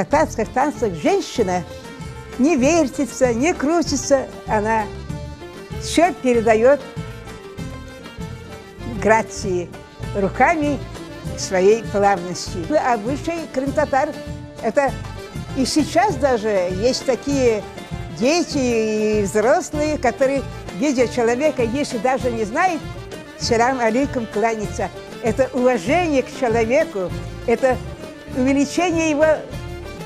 татарских танцах женщина не вертится, не крутится, она все передает грации, руками своей плавности. Обычай крым-татар – это и сейчас даже есть такие дети и взрослые, которые, видя человека, если даже не знают, салам алейкум кланяться. Это уважение к человеку, это увеличение его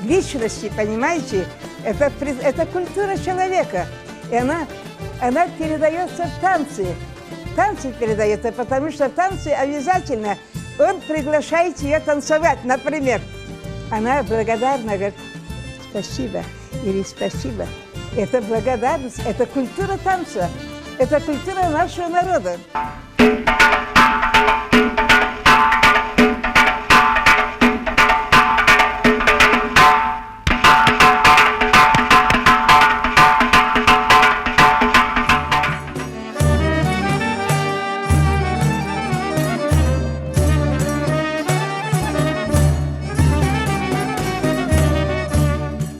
личности, понимаете? Это культура человека, и она передается в танцы. Танцы передается, потому что танцы обязательно. Он приглашает ее танцевать, например. Она благодарна, говорит, спасибо или спасибо. Это благодарность, это культура танца, это культура нашего народа.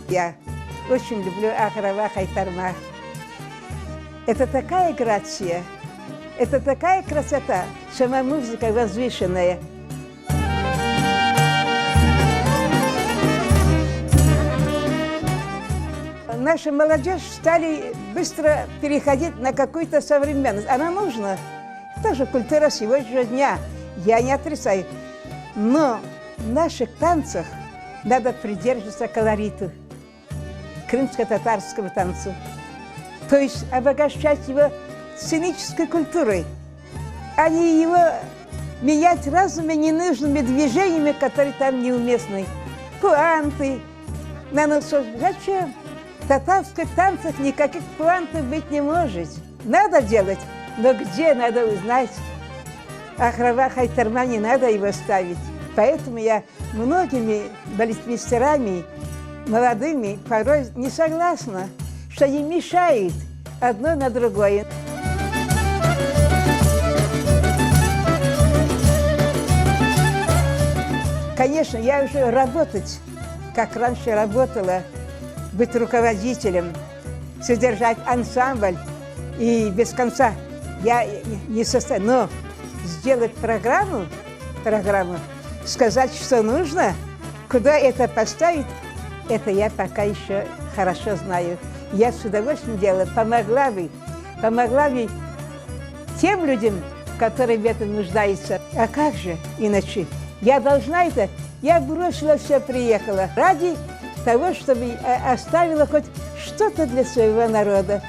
Я очень люблю Ахрава Хайтарма. Это такая грация, это такая красота, сама музыка возвышенная. Наша молодежь стали быстро переходить на какую-то современность. Она нужна. Это же культура сегодняшнего дня, я не отрицаю. Но в наших танцах надо придерживаться колориту крымско-татарского танца. То есть обогащать его сценической культурой, а не его менять разными ненужными движениями, которые там неуместны. Пуанты на носу. Зачем? В татарских танцах никаких пуантов быть не может. Надо делать, но где надо узнать? Ахрава Хайтарма не надо его ставить. Поэтому я многими балетмейстерами молодыми порой не согласна, что они мешают одно на другое. Конечно, я уже работать, как раньше работала, быть руководителем, содержать ансамбль, и без конца я не состою. Но сделать программу, сказать, что нужно, куда это поставить, это я пока еще хорошо знаю. Я с удовольствием делала, помогла бы тем людям, которые в этом нуждаются. А как же иначе? Я должна это, я бросила все, приехала ради того, чтобы оставила хоть что-то для своего народа.